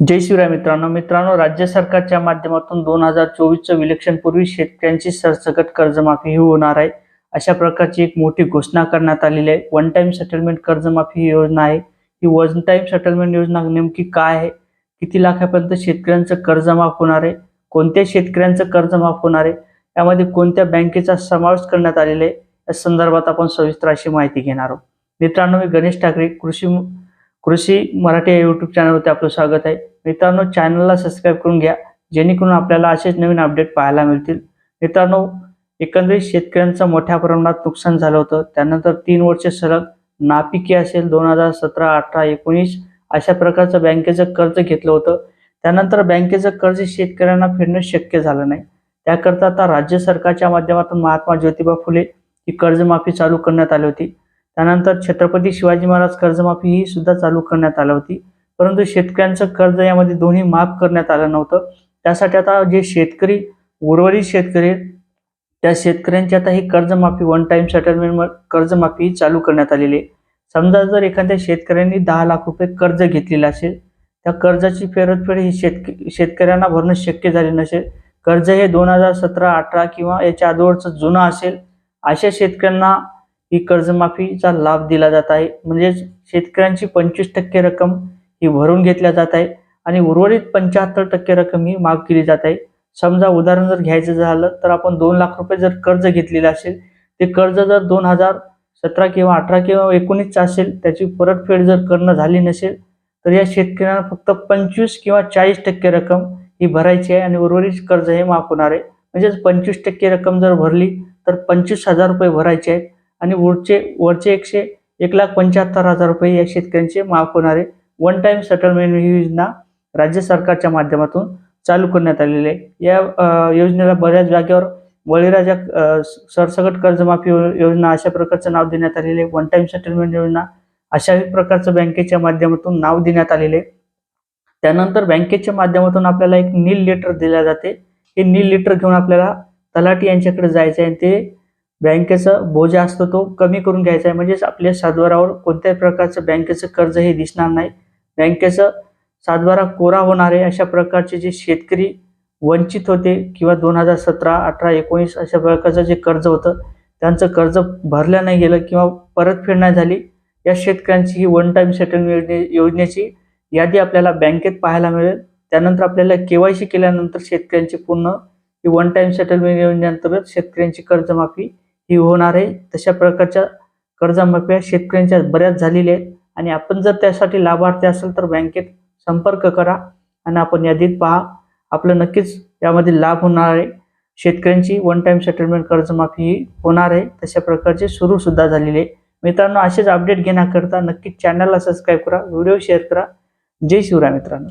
जय शिवराय मित्रांनो, राज्य सरकारच्या माध्यमातून 2024चं विलक्षणपूर्वी शेतकऱ्यांची सरसकट कर्जमाफी ही होणार आहे. अशा प्रकारची एक मोठी घोषणा करण्यात आलेली आहे. वन टाइम सेटलमेंट कर्जमाफी ही योजना आहे. ही वन टाइम सेटलमेंट योजना नेमकी काय आहे, किती लाखापर्यंत शेतकऱ्यांचं कर्ज माफ होणार आहे, कोणत्या शेतकऱ्यांचं कर्ज माफ होणार आहे, यामध्ये कोणत्या बँकेचा समावेश करण्यात आलेला आहे, या संदर्भात आपण सविस्तर अशी माहिती घेणार आहोत. मित्रांनो, मी गणेश ठाकरे, कृषी मराठी या यूट्यूब चॅनलवरती आपलं स्वागत आहे. मित्रांनो, चॅनलला सबस्क्राईब करून घ्या, जेणेकरून आपल्याला असेच नवीन अपडेट पाहायला मिळतील. मित्रांनो, एकंदरीत शेतकऱ्यांचं मोठ्या प्रमाणात नुकसान झालं होतं. त्यानंतर 3 वर्ष सलग नापिकी असेल 2017, 18, 19 अशा प्रकारचं बँकेचं कर्ज घेतलं होतं. त्यानंतर बँकेचं कर्ज शेतकऱ्यांना फेडणं शक्य झालं नाही. त्याकरता आता राज्य सरकारच्या माध्यमातून महात्मा ज्योतिबा फुले ही कर्जमाफी चालू करण्यात आली होती. त्यानंतर छत्रपती शिवाजी महाराज कर्जमाफी ही सुद्धा चालू करण्यात आली होती. परंतु शेतकऱ्यांचं कर्ज यामध्ये दोन्ही माफ करण्यात आलं नव्हतं. त्यासाठी आता जे शेतकरी उर्वरित शेतकरी त्या शेतकऱ्यांची आता ही कर्जमाफी वन टाइम सेटलमेंट कर्जमाफी चालू करण्यात आलेली आहे. समजा जर एखाद्या शेतकऱ्यांनी 10 लाख रुपये कर्ज घेतलेलं असेल, त्या कर्जाची परतफेड ही शेतकऱ्यांना भरणं शक्य झाले नसेल, कर्ज हे 2017, 18 किंवा याच्या अगोदरचं जुनं असेल, अशा शेतकऱ्यांना ही कर्जमाफीचा लाभ दिला जात आहे. म्हणजे शेतकऱ्यांची 25% रक्कम ही भरून घेतल्या जात आहे आणि उर्वरित 75% रक्कम ही माफ केली जात आहे. समजा उदाहरण जर घ्यायचं झालं तर आपण 2 लाख रुपये जर कर्ज घेतलेलं असेल, ते कर्ज जर 2017 किंवा 18 किंवा 19 असेल, त्याची परतफेड जर करणं झाली नसेल, तर या शेतकऱ्यांना फक्त 25 किंवा 40% रक्कम ही भरायची आहे आणि उर्वरित कर्ज हे माफ होणार आहे. म्हणजेच 25% रक्कम जर भरली तर 25,000 रुपये भरायचे आहेत आणि वरचे 1,75,000 रुपये या शेतकऱ्यांचे माफ होणार आहे. वन टाइम सेटलमेंट ही योजना राज्य सरकारच्या माध्यमातून चालू करण्यात आलेली आहे. या योजनेला बऱ्याच जागेवर बळीराजा सरसकट कर्जमाफी योजना अशा प्रकारचं नाव देण्यात आलेले आहे. वन टाइम सेटलमेंट योजना अशा प्रकारचं बँकेच्या माध्यमातून नाव देण्यात आलेले आहे. त्यानंतर बँकेच्या माध्यमातून आपल्याला एक नील लेटर दिले जाते. हे नील लेटर घेऊन आपल्याला तलाठी यांच्याकडे जायचं आहे आणि ते बँकेचं बोजा असतो तो कमी करून घ्यायचा आहे. म्हणजेच आपल्या सातबारावर कोणत्याही प्रकारचं बँकेचं कर्ज हे दिसणार नाही. बँकेचं सातबारा कोरा होणार आहे. अशा प्रकारचे जे शेतकरी वंचित होते किंवा 2017, 18, 19 अशा प्रकारचं जे कर्ज होतं, त्यांचं कर्ज भरलं नाही गेलं किंवा परतफेड नाही झाली, या शेतकऱ्यांची ही वन टाइम सेटलमेंट योजनेची यादी आपल्याला बँकेत पाहायला मिळेल. त्यानंतर आपल्याला KYC केल्यानंतर शेतकऱ्यांची पूर्ण ही वन टाइम सेटलमेंट योजनेअंतर्गत शेतकऱ्यांची कर्जमाफी ही होणार आहे. तशा प्रकारच्या कर्जमाफ्या शेतकऱ्यांच्या बऱ्याच झालेल्या आहेत आणि आपण जर त्यासाठी लाभार्थी असेल तर बँकेत संपर्क करा आणि आपण यादीत पहा. आपलं नक्कीच यामध्ये लाभ होणार आहे. शेतकऱ्यांची वन टाइम सेटलमेंट कर्जमाफी ही होणार आहे. तशा प्रकारचे सुरू सुद्धा झालेले आहे. मित्रांनो, असेच अपडेट घेण्याकरता नक्कीच चॅनलला सबस्क्राईब करा, व्हिडिओ शेअर करा. जय शिवराय मित्रांनो.